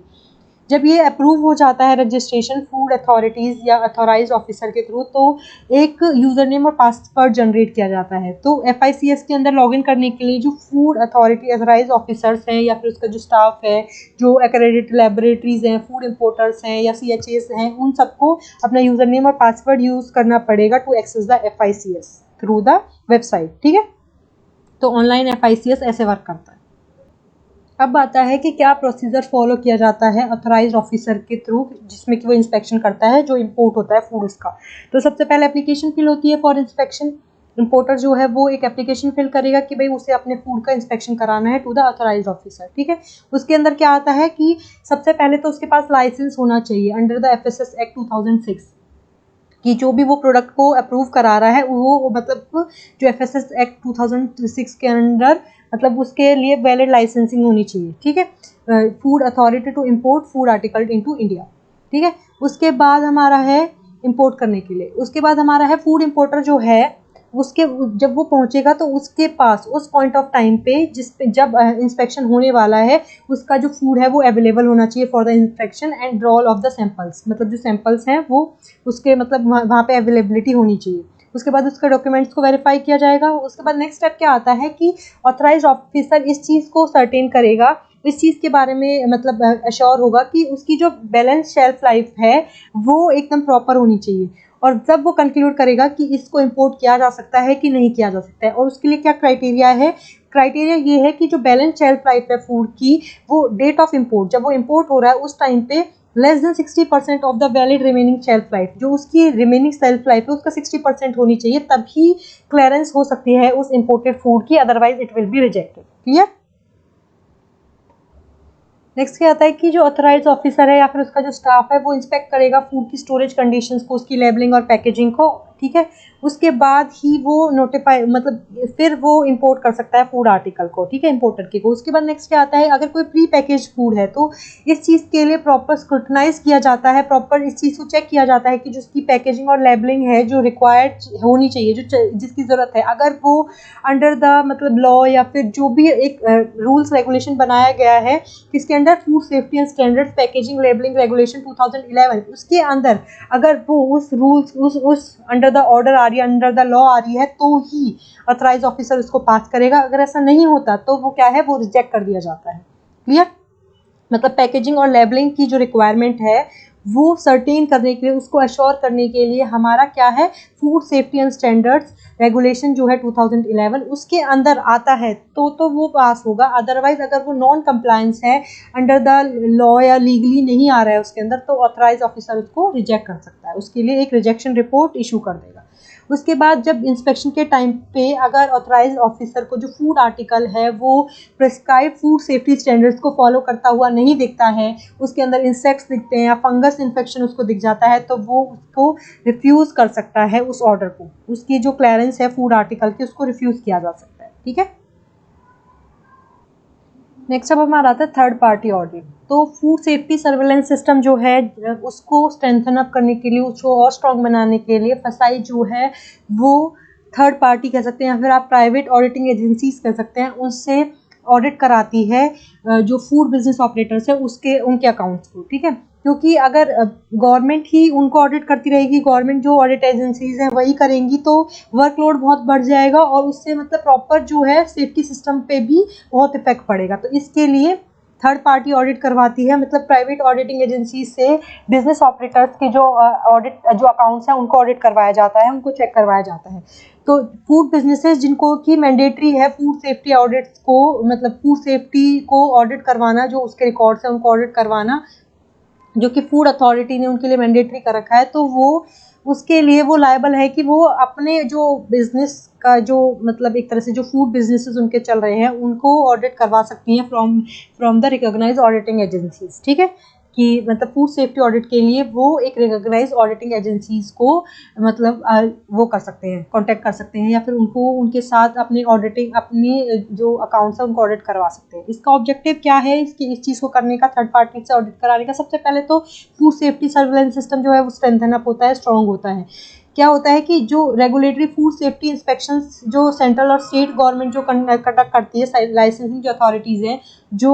जब ये अप्रूव हो जाता है रजिस्ट्रेशन फूड अथॉरिटीज़ या अथॉराइज ऑफिसर के थ्रू, तो एक यूज़र नेम और पासवर्ड जनरेट किया जाता है। तो FICS के अंदर लॉगिन करने के लिए जो फूड अथॉरिटी अथॉराइज ऑफिसर्स हैं या फिर उसका जो स्टाफ है, जो एक्रेडिटेड लेबोरेटरीज हैं, फूड इंपोर्टर्स हैं या CHAs हैं, उन सबको अपना यूज़र नेम और पासवर्ड यूज़ करना पड़ेगा to access the FICS through the website, ठीक है। तो ऑनलाइन FICS ऐसे वर्क करता है। अब आता है कि क्या प्रोसीजर फॉलो किया जाता है ऑथराइज्ड ऑफिसर के थ्रू, जिसमें कि वो इंस्पेक्शन करता है जो इंपोर्ट होता है फूड उसका। तो सबसे पहले एप्लीकेशन फिल होती है फॉर इंस्पेक्शन, इंपोर्टर जो है वो एक एप्लीकेशन फिल करेगा कि भाई उसे अपने फूड का इंस्पेक्शन कराना है टू द ऑथराइज्ड ऑफिसर, ठीक है। उसके अंदर क्या आता है कि सबसे पहले तो उसके पास लाइसेंस होना चाहिए अंडर द FSS एक्ट 2006, कि जो भी वो प्रोडक्ट को अप्रूव करा रहा है वो मतलब जो FSS एक्ट 2006 के अंडर मतलब उसके लिए वैलिड लाइसेंसिंग होनी चाहिए, ठीक है। Food authority to import food article into India, ठीक है। उसके बाद हमारा है इंपोर्ट करने के लिए, उसके बाद हमारा है फूड इंपोर्टर जो है उसके जब वो पहुंचेगा तो उसके पास उस पॉइंट ऑफ टाइम पे जिस पे जब इंस्पेक्शन होने वाला है उसका जो फूड है वो अवेलेबल होना चाहिए for the inspection and drawal of the samples, मतलब जो सैंपल्स हैं वो उसके मतलब वहाँ पे अवेलेबिलिटी होनी चाहिए। उसके बाद उसके डॉक्यूमेंट्स को वेरीफाई किया जाएगा। उसके बाद नेक्स्ट स्टेप क्या आता है कि ऑथराइज्ड ऑफिसर इस चीज़ को सर्टेन करेगा, इस चीज़ के बारे में मतलब अश्योर होगा कि उसकी जो बैलेंस शेल्फ लाइफ है वो एकदम प्रॉपर होनी चाहिए, और जब वो कंक्लूड करेगा कि इसको इंपोर्ट किया जा सकता है कि नहीं किया जा सकता है। और उसके लिए क्या क्राइटेरिया है, क्राइटेरिया ये है कि जो बैलेंस शेल्फ लाइफ है फूड की वो डेट ऑफ इंपोर्ट, जब वो इंपोर्ट हो रहा है उस टाइम पे less than 60% of the valid remaining shelf life, जो उसकी रिमेनिंग शेल्फ लाइफ है उसका 60% होनी चाहिए, तभी क्लियरेंस हो सकती है उस इंपोर्टेड फूड की, otherwise it will be rejected. Clear. Next क्या आता है कि जो ऑथराइज्ड ऑफिसर है या फिर उसका जो स्टाफ है वो इंस्पेक्ट करेगा फूड की स्टोरेज कंडीशंस को, उसकी लेबलिंग और पैकेजिंग को, ठीक है। उसके बाद ही वो नोटिफाई मतलब फिर वो इंपोर्ट कर सकता है फूड आर्टिकल को, ठीक है, इंपोर्टर के को। उसके बाद नेक्स्ट क्या आता है, अगर कोई प्री पैकेज फूड है तो इस चीज़ के लिए प्रॉपर स्क्रूटनाइज किया जाता है, प्रॉपर इस चीज़ को चेक किया जाता है कि जो उसकी पैकेजिंग और लेबलिंग है जो रिक्वायर्ड होनी चाहिए, जो जिसकी ज़रूरत है, अगर वो अंडर द मतलब लॉ या फिर जो भी एक रूल्स रेगुलेशन बनाया गया है किसके under, food safety and standards packaging labelling regulation 2011, उसके अंदर अगर वो उस रूल्स उस अंडर द ऑर्डर आ रही है, अंडर द लॉ आ रही है, तो ही ऑथराइज ऑफिसर उसको पास करेगा। अगर ऐसा नहीं होता तो वो क्या है, वो रिजेक्ट कर दिया जाता है। क्लियर। मतलब पैकेजिंग और लेबलिंग की जो रिक्वायरमेंट है वो सर्टेन करने के लिए, उसको अश्योर करने के लिए हमारा क्या है, food safety and standards regulation जो है 2011 उसके अंदर आता है तो वो पास होगा। अदरवाइज अगर वो नॉन कंप्लायंस है, अंडर द लॉ या लीगली नहीं आ रहा है उसके अंदर, तो ऑथराइज ऑफिसर उसको रिजेक्ट कर सकता है, उसके लिए एक रिजेक्शन रिपोर्ट इशू कर देगा। उसके बाद जब इंस्पेक्शन के टाइम पे अगर ऑथराइज ऑफिसर को जो फूड आर्टिकल है वो प्रिस्क्राइब फूड सेफ्टी स्टैंडर्ड्स को फॉलो करता हुआ नहीं दिखता है, उसके अंदर इंसेक्ट्स दिखते हैं या फंगस इन्फेक्शन उसको दिख जाता है, तो वो उसको रिफ्यूज़ कर सकता है, उस ऑर्डर को, उसकी जो क्लियरेंस है फूड आर्टिकल की उसको रिफ्यूज़ किया जा सकता है। ठीक है। नेक्स्ट अब हमारा आता है थर्ड पार्टी ऑडिट। तो फूड सेफ्टी सर्वेलेंस सिस्टम जो है उसको स्ट्रेंथन अप करने के लिए, उसको और स्ट्रॉन्ग बनाने के लिए फसाई जो है वो थर्ड पार्टी कह सकते हैं या फिर आप प्राइवेट ऑडिटिंग एजेंसीज कह सकते हैं, उससे ऑडिट कराती है जो फूड बिजनेस ऑपरेटर्स है उसके उनके अकाउंट्स को। ठीक है। क्योंकि अगर गवर्नमेंट ही उनको ऑडिट करती रहेगी, गवर्नमेंट जो ऑडिट एजेंसीज हैं वही करेंगी, तो वर्कलोड बहुत बढ़ जाएगा और उससे मतलब प्रॉपर जो है सेफ्टी सिस्टम पे भी बहुत इफेक्ट पड़ेगा। तो इसके लिए थर्ड पार्टी ऑडिट करवाती है, मतलब प्राइवेट ऑडिटिंग एजेंसी से बिजनेस ऑपरेटर्स के जो ऑडिट जो अकाउंट्स हैं उनको ऑडिट करवाया जाता है, उनको चेक करवाया जाता है। तो फूड बिजनेसेस जिनको कि मैंडेटरी है फूड सेफ्टी ऑडिट्स को, मतलब फूड सेफ्टी को ऑडिट करवाना, जो उसके रिकॉर्ड्स हैं उनको ऑडिट करवाना, जो कि फूड अथॉरिटी ने उनके लिए मैंडेटरी कर रखा है, तो वो उसके लिए वो लायबल है कि वो अपने जो बिजनेस का जो मतलब एक तरह से जो फूड बिजनेसेस उनके चल रहे हैं उनको ऑडिट करवा सकती हैं from the recognised auditing agencies. ठीक है, कि मतलब फूड सेफ्टी ऑडिट के लिए वो एक रिकॉग्नाइज्ड ऑडिटिंग एजेंसीज को मतलब वो कर सकते हैं, कांटेक्ट कर सकते हैं, या फिर उनको उनके साथ अपनी ऑडिटिंग अपनी जो अकाउंट्स है उनको ऑडिट करवा सकते हैं। इसका ऑब्जेक्टिव क्या है, इसकी इस चीज़ को करने का, थर्ड पार्टी से ऑडिट कराने का? सबसे पहले तो फूड सेफ्टी सर्विलेंस सिस्टम जो है वो स्ट्रेंथन अप होता है, स्ट्रॉन्ग होता है। क्या होता है कि जो रेगुलेटरी फूड सेफ्टी इंस्पेक्शंस जो सेंट्रल और स्टेट गवर्नमेंट जो कंडक्ट करती है, लाइसेंसिंग जो अथॉरिटीज़ हैं जो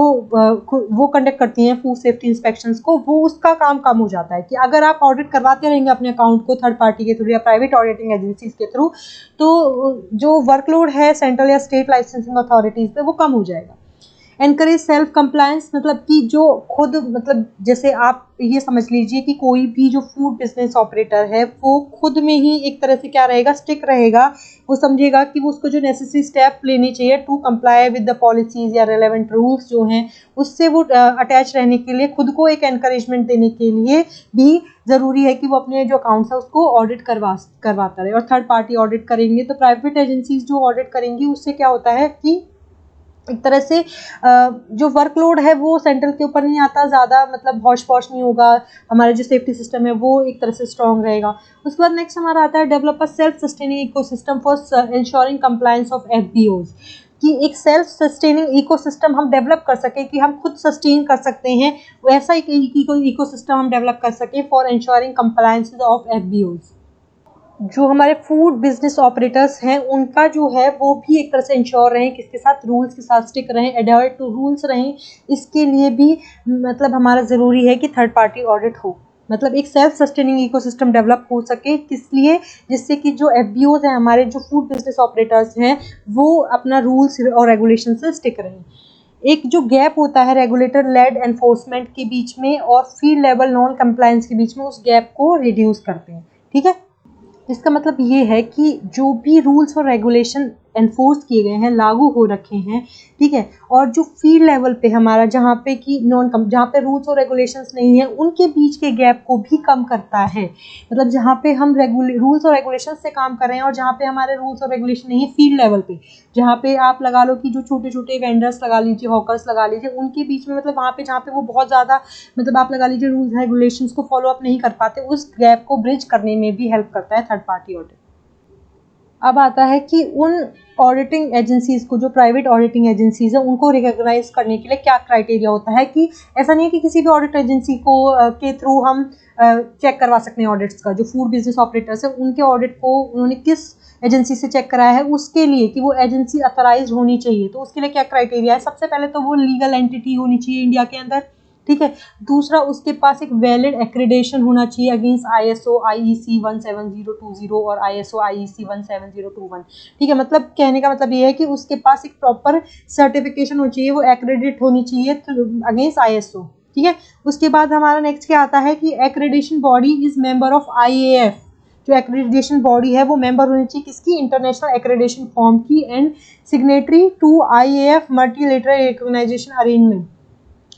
वो कंडक्ट करती हैं फूड सेफ्टी इंस्पेक्शंस को, वो उसका काम कम हो जाता है कि अगर आप ऑडिट करवाते रहेंगे अपने अकाउंट को थर्ड पार्टी के थ्रू या प्राइवेट ऑडिटिंग एजेंसीज के थ्रू, तो जो वर्कलोड है सेंट्रल या स्टेट लाइसेंसिंग अथॉरिटीज़ पे वो कम हो जाएगा। एनकरेज सेल्फ कंप्लायंस, मतलब कि जो खुद, मतलब जैसे आप ये समझ लीजिए कि कोई भी जो फूड बिजनेस ऑपरेटर है वो खुद में ही एक तरह से क्या रहेगा, स्टिक रहेगा। वो समझेगा कि वो उसको जो नेसेसरी स्टेप लेने चाहिए to comply with the policies या रिलेवेंट रूल्स जो हैं उससे वो अटैच रहने के लिए खुद को एक एनकरेजमेंट देने के लिए भी ज़रूरी है कि वो अपने जो अकाउंट्स है उसको ऑडिट करवाता रहे। और थर्ड पार्टी ऑडिट करेंगे तो प्राइवेट एजेंसीज जो ऑडिट करेंगी उससे क्या होता है कि एक तरह से जो वर्कलोड है वो सेंट्रल के ऊपर नहीं आता ज़्यादा, मतलब हौश पौश नहीं होगा, हमारा जो सेफ्टी सिस्टम है वो एक तरह से स्ट्रॉन्ग रहेगा। उसके बाद नेक्स्ट हमारा आता है develop a self sustaining ecosystem for insuring compliance of FBOs, कि एक सेल्फ सस्टेनिंग इकोसिस्टम हम डेवलप कर सके, कि हम खुद सस्टेन कर सकते हैं, वैसा एक इकोसिस्टम हम डेवलप कर सके फॉर इंश्योरिंग कंप्लायंस ऑफ एफबीओज। जो हमारे फूड बिजनेस ऑपरेटर्स हैं उनका जो है वो भी एक तरह से इंश्योर रहें, किसके साथ, रूल्स के साथ स्टिक रहें, एडहर टू रूल्स रहें। इसके लिए भी मतलब हमारा ज़रूरी है कि थर्ड पार्टी ऑडिट हो, मतलब एक सेल्फ सस्टेनिंग इकोसिस्टम डेवलप हो सके। किस लिए, जिससे कि जो एफबीओज हैं हमारे, जो फूड बिजनेस ऑपरेटर्स हैं, वो अपना रूल्स और रेगुलेशन से स्टिक रहें। एक जो गैप होता है रेगुलेटर लेड एनफोर्समेंट के बीच में और फील्ड लेवल नॉन कंप्लायंस के बीच में, उस गैप को रिड्यूस करते हैं। ठीक है, इसका मतलब ये है कि जो भी रूल्स और रेगुलेशन एनफोर्स किए गए हैं, लागू हो रखे हैं, ठीक है, और जो फील्ड लेवल पे हमारा जहाँ पे कि जहाँ पे रूल्स और रेगुलेशंस नहीं है उनके बीच के गैप को भी कम करता है। मतलब जहाँ पे हम रूल्स और रेगुलेशंस से काम कर रहे हैं और जहाँ पे हमारे रूल्स और रेगुलेशन नहीं है फील्ड लेवल पे, जहाँ पे आप लगा लो कि जो छोटे छोटे वेंडर्स लगा लीजिए, हॉकर्स लगा लीजिए, उनके बीच में, मतलब वहाँ पे जहाँ पे वो बहुत ज़्यादा, मतलब आप लगा लीजिए रूल्स रेगुलेशंस को फॉलो अप नहीं कर पाते, उस गैप को ब्रिज करने में भी हेल्प करता है थर्ड पार्टी ऑडिट। अब आता है कि उन ऑडिटिंग एजेंसीज को, जो प्राइवेट ऑडिटिंग एजेंसीज है, उनको रिकॉग्नाइज करने के लिए क्या क्राइटेरिया होता है। कि ऐसा नहीं है कि किसी भी ऑडिट एजेंसी को के थ्रू हम चेक करवा सकते हैं ऑडिट्स का। जो फूड बिजनेस ऑपरेटर्स है उनके ऑडिट को उन्होंने किस एजेंसी से चेक कराया है, उसके लिए कि वो एजेंसी अथोराइज होनी चाहिए। तो उसके लिए क्या क्राइटेरिया है, सबसे पहले तो वो लीगल एंटिटी होनी चाहिए इंडिया के अंदर, ठीक है। दूसरा, उसके पास एक वैलिड एक्रेडिटेशन होना चाहिए अगेंस्ट आईएसओ आईईसी 17020 और आईएसओ आईईसी 17021, ठीक है। मतलब कहने का मतलब ये है कि उसके पास एक प्रॉपर सर्टिफिकेशन होनी चाहिए, वो एक्रेडिट होनी चाहिए अगेंस्ट आईएसओ, ठीक है। उसके बाद हमारा नेक्स्ट क्या आता है कि accreditation body is member of IAF. जो एक्रेडिटेशन बॉडी है वो मेंबर होनी चाहिए किसकी, इंटरनेशनल एक्रेडिटेशन फॉर्म की, and signatory to IAF multilateral recognisation arrangement.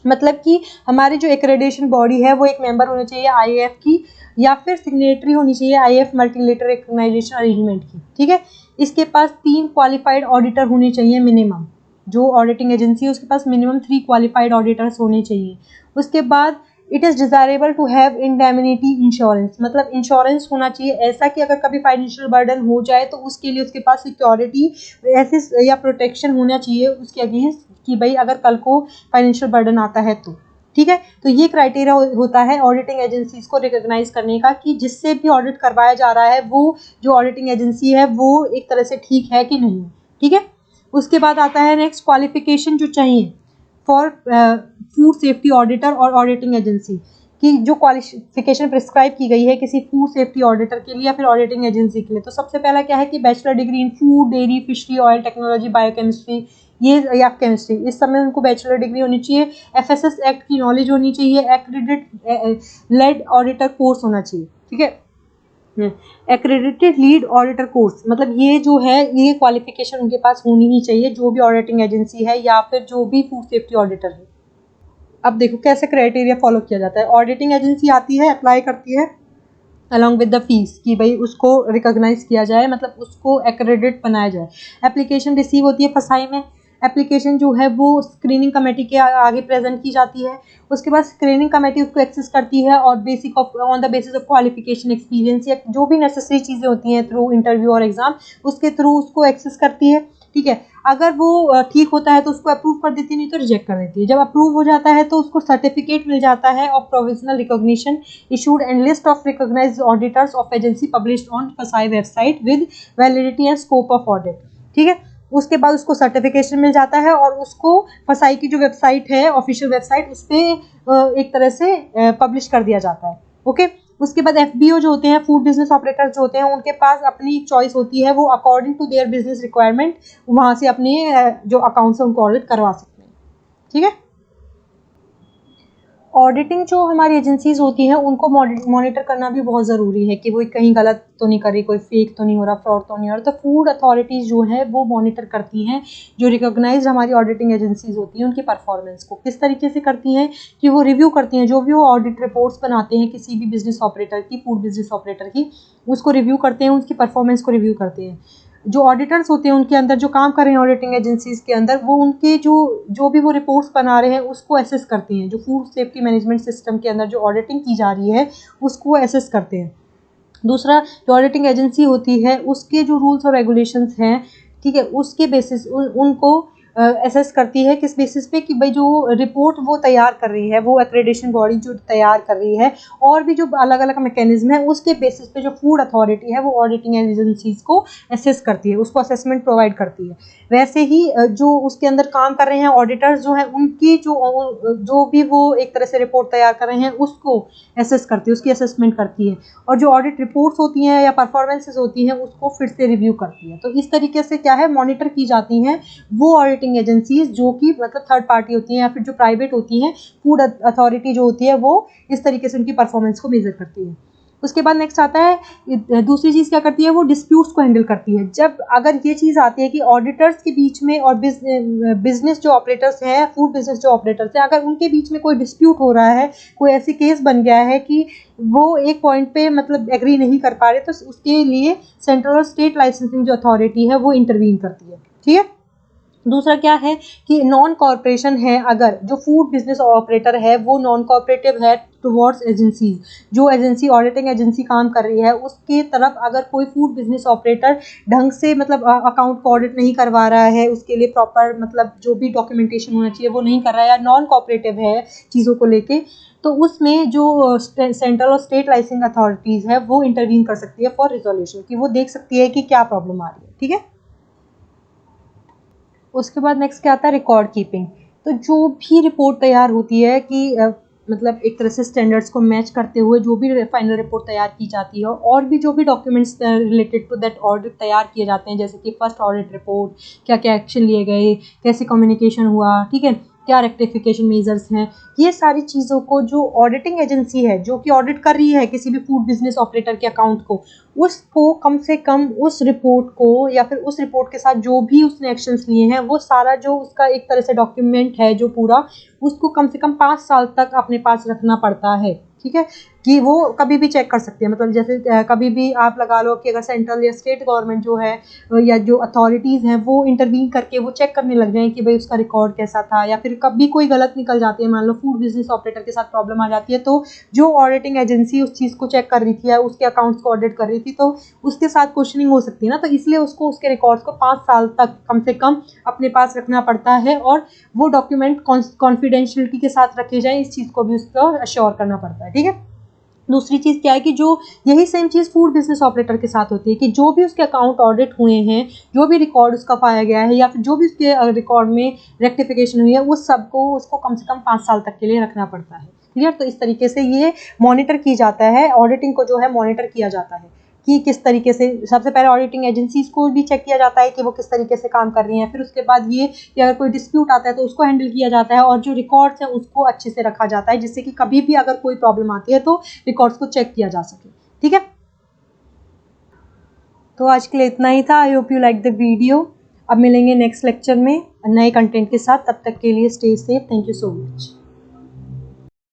मतलब कि हमारी जो एक्रेडिटेशन बॉडी है वो एक मेंबर होनी चाहिए आईएएफ की, या फिर सिग्नेटरी होनी चाहिए आईएएफ मल्टीलेटरल रिकॉग्नाइजेशन अरेंजमेंट की, ठीक है। इसके पास 3 क्वालिफाइड ऑडिटर होने चाहिए मिनिमम। जो ऑडिटिंग एजेंसी है उसके पास मिनिमम 3 क्वालिफाइड ऑडिटर्स होने चाहिए। उसके बाद it is desirable to have indemnity insurance, मतलब इंश्योरेंस होना चाहिए ऐसा कि अगर कभी फाइनेंशियल बर्डन हो जाए तो उसके लिए उसके पास सिक्योरिटी ऐसे या प्रोटेक्शन होना चाहिए उसके अगेंस्ट, कि भाई अगर कल को फाइनेंशियल बर्डन आता है तो, ठीक है। तो ये क्राइटेरिया होता है ऑडिटिंग एजेंसीज को रिकॉग्नाइज करने का, कि जिससे भी ऑडिट करवाया जा रहा है वो जो ऑडिटिंग एजेंसी है वो एक तरह से ठीक है कि नहीं, ठीक है। उसके बाद आता है नेक्स्ट क्वालिफिकेशन जो चाहिए फॉर फूड सेफ्टी ऑडिटर और ऑडिटिंग एजेंसी, कि जो क्वालिफिकेशन प्रिस्क्राइब की गई है किसी फूड सेफ्टी ऑडिटर के लिए या फिर ऑडिटिंग एजेंसी के लिए। तो सबसे पहला क्या है कि bachelor degree in food, dairy, fishery, oil technology, biochemistry, ये या केमिस्ट्री, इस समय उनको बैचलर डिग्री होनी चाहिए। एफएसएस एक्ट की नॉलेज होनी चाहिए। एक्रेडिटेड लेड ऑडिटर कोर्स होना चाहिए, ठीक है। एक्रेडिटेड लीड ऑडिटर कोर्स, मतलब ये जो है ये क्वालिफिकेशन उनके पास होनी ही चाहिए, जो भी ऑडिटिंग एजेंसी है या फिर जो भी फूड सेफ्टी ऑडिटर है। अब देखो कैसे क्राइटेरिया फॉलो किया जाता है। ऑडिटिंग एजेंसी आती है, अप्लाई करती है अलॉन्ग विद द फीस, कि भाई उसको रिकॉग्नाइज किया जाए, मतलब उसको एक्रेडिट बनाया जाए। एप्लीकेशन रिसीव होती है फसाई में। एप्लीकेशन जो है वो स्क्रीनिंग कमेटी के आगे प्रेजेंट की जाती है। उसके बाद स्क्रीनिंग कमेटी उसको एक्सेस करती है और on the basis of qualification, experience या जो भी नेसेसरी चीज़ें होती हैं थ्रू इंटरव्यू और एग्जाम, उसके थ्रू उसको एक्सेस करती है, ठीक है। अगर वो ठीक होता है तो उसको अप्रूव कर देती है, नहीं तो रिजेक्ट कर देती है। जब अप्रूव हो जाता है तो उसको सर्टिफिकेट मिल जाता है of provisional recognition issued and list of recognised auditors of agency published on FSSAI website with validity and scope of audit, ठीक है। उसके बाद उसको सर्टिफिकेशन मिल जाता है और उसको फसाई की जो वेबसाइट है, ऑफिशियल वेबसाइट, उस पर एक तरह से पब्लिश कर दिया जाता है, ओके। उसके बाद एफबीओ जो होते हैं, फूड बिजनेस ऑपरेटर्स जो होते हैं, उनके पास अपनी चॉइस होती है, वो according to their business requirement वहाँ से अपने जो अकाउंट्स है उनको ऑडिट करवा सकते हैं। ठीक है। ऑडिटिंग जो हमारी एजेंसीज होती हैं उनको मॉनिटर करना भी बहुत ज़रूरी है कि वो कहीं गलत तो नहीं कर रही, कोई फेक तो नहीं हो रहा, फ्रॉड तो नहीं हो रहा। तो फूड अथॉरिटीज़ जो है वो मॉनिटर करती हैं जो रिकॉग्नाइज्ड हमारी ऑडिटिंग एजेंसीज होती हैं उनकी परफॉर्मेंस को। किस तरीके से करती हैं कि वो रिव्यू करती हैं, जो भी वो ऑडिट रिपोर्ट्स बनाते हैं किसी भी बिजनेस ऑपरेटर की, फूड बिजनेस ऑपरेटर की, उसको रिव्यू करते हैं, उसकी परफॉर्मेंस को रिव्यू करते हैं। जो ऑडिटर्स होते हैं उनके अंदर जो काम कर रहे हैं ऑडिटिंग एजेंसीज के अंदर, वो उनके जो भी वो रिपोर्ट्स बना रहे हैं उसको एसेस करती हैं। जो फूड सेफ्टी मैनेजमेंट सिस्टम के अंदर जो ऑडिटिंग की जा रही है उसको एसेस करते हैं। दूसरा, जो ऑडिटिंग एजेंसी होती है उसके जो रूल्स और रेगुलेशंस हैं, ठीक है, उसके बेसिस उनको एसेस करती है। किस बेसिस पे कि भाई जो रिपोर्ट वो तैयार कर रही है, वो एक्रेडिटेशन बॉडी जो तैयार कर रही है, और भी जो अलग अलग मैकेनिज्म है, उसके बेसिस पे जो फूड अथॉरिटी है वो ऑडिटिंग एजेंसीज को एसेस करती है, उसको असेसमेंट प्रोवाइड करती है। वैसे ही जो उसके अंदर काम कर रहे हैं ऑडिटर्स जो हैं उनकी जो भी वो एक तरह से रिपोर्ट तैयार कर रहे हैं उसको एसेस करती है, उसकी असेसमेंट करती है। और जो ऑडिट रिपोर्ट्स होती हैं या परफॉर्मेंसेस होती हैं उसको फिर से रिव्यू करती है। तो इस तरीके से क्या है, मॉनिटर की जाती हैं वो ऑडिटिंग एजेंसीज जो कि मतलब थर्ड पार्टी होती हैं या फिर जो प्राइवेट होती हैं। फूड अथॉरिटी जो होती है वो इस तरीके से उनकी परफॉर्मेंस को मेजर करती है। उसके बाद नेक्स्ट आता है, दूसरी चीज़ क्या करती है, वो डिस्प्यूट्स को हैंडल करती है। जब अगर ये चीज़ आती है कि ऑडिटर्स के बीच में और बिजनेस जो ऑपरेटर्स हैं, फूड बिजनेस जो ऑपरेटर्स हैं, अगर उनके बीच में कोई डिस्प्यूट हो रहा है, कोई ऐसी केस बन गया है कि वो एक पॉइंट पे मतलब एग्री नहीं कर पा रहे, तो उसके लिए सेंट्रल और स्टेट लाइसेंसिंग जो अथॉरिटी है वो इंटरवीन करती है। ठीक है। दूसरा क्या है कि नॉन कॉर्पोरेशन है, अगर जो फूड बिजनेस ऑपरेटर है वो नॉन कॉर्पोरेटिव है टुवर्ड्स एजेंसीज, जो एजेंसी ऑडिटिंग एजेंसी काम कर रही है उसके तरफ अगर कोई फूड बिजनेस ऑपरेटर ढंग से मतलब अकाउंट को ऑडिट नहीं करवा रहा है, उसके लिए प्रॉपर मतलब जो भी डॉक्यूमेंटेशन होना चाहिए वो नहीं कर रहा है, या नॉन कॉर्पोरेटिव है चीज़ों को लेके, तो उसमें जो सेंट्रल और स्टेट लाइसेंसिंग अथॉरिटीज़ है वो इंटरवीन कर सकती है फॉर रिजोल्यूशन, कि वो देख सकती है कि क्या प्रॉब्लम आ रही है। ठीक है। उसके बाद नेक्स्ट क्या आता है, रिकॉर्ड कीपिंग। तो जो भी रिपोर्ट तैयार होती है कि मतलब एक तरह से स्टैंडर्ड्स को मैच करते हुए जो भी फाइनल रिपोर्ट तैयार की जाती है, और भी जो भी documents related to that audit तैयार किए जाते हैं, जैसे कि फर्स्ट ऑडिट रिपोर्ट, क्या क्या एक्शन लिए गए, कैसे कम्युनिकेशन हुआ, ठीक है, क्या रेक्टिफिकेशन मेजर्स हैं, ये सारी चीज़ों को जो ऑडिटिंग एजेंसी है जो कि ऑडिट कर रही है किसी भी फूड बिजनेस ऑपरेटर के अकाउंट को, उसको कम से कम उस रिपोर्ट को या फिर उस रिपोर्ट के साथ जो भी उसने एक्शंस लिए हैं वो सारा जो उसका एक तरह से डॉक्यूमेंट है जो पूरा, उसको कम से कम 5 साल तक अपने पास रखना पड़ता है। ठीक है, कि वो कभी भी चेक कर सकते हैं। मतलब जैसे कभी भी आप लगा लो कि अगर सेंट्रल या स्टेट गवर्नमेंट जो है या जो अथॉरिटीज़ हैं वो इंटरवीन करके वो चेक करने लग जाएं कि भाई उसका रिकॉर्ड कैसा था, या फिर कभी कोई गलत निकल जाती है, मान लो फूड बिजनेस ऑपरेटर के साथ प्रॉब्लम आ जाती है, तो जो ऑडिटिंग एजेंसी उस चीज़ को चेक कर रही थी या उसके अकाउंट्स को ऑडिट कर रही थी, तो उसके साथ क्वेश्चनिंग हो सकती है ना, तो इसलिए उसको उसके रिकॉर्ड्स को 5 साल तक कम से कम अपने पास रखना पड़ता है, और वो डॉक्यूमेंट कॉन्फिडेंशियलिटी के साथ रखे जाएं, इस चीज़ को भी उसको अश्योर करना पड़ता है। ठीक है। दूसरी चीज़ क्या है कि जो यही सेम चीज़ फूड बिजनेस ऑपरेटर के साथ होती है कि जो भी उसके अकाउंट ऑडिट हुए हैं, जो भी रिकॉर्ड उसका पाया गया है, या फिर जो भी उसके रिकॉर्ड में रेक्टिफिकेशन हुई है, वो सबको उसको कम से कम 5 साल तक के लिए रखना पड़ता है। क्लियर। तो इस तरीके से ये मॉनिटर की जाता है, ऑडिटिंग को जो है मॉनिटर किया जाता है कि किस तरीके से, सबसे पहले ऑडिटिंग एजेंसीज को भी चेक किया जाता है कि वो किस तरीके से काम कर रही हैं, फिर उसके बाद ये कि अगर कोई डिस्प्यूट आता है तो उसको हैंडल किया जाता है, और जो रिकॉर्ड्स हैं उसको अच्छे से रखा जाता है जिससे कि कभी भी अगर कोई प्रॉब्लम आती है तो रिकॉर्ड्स को चेक किया जा सके। ठीक है। तो आज के लिए इतना ही था। I hope you like the video. अब मिलेंगे नेक्स्ट लेक्चर में नए कंटेंट के साथ, तब तक के लिए stay safe. Thank you so much.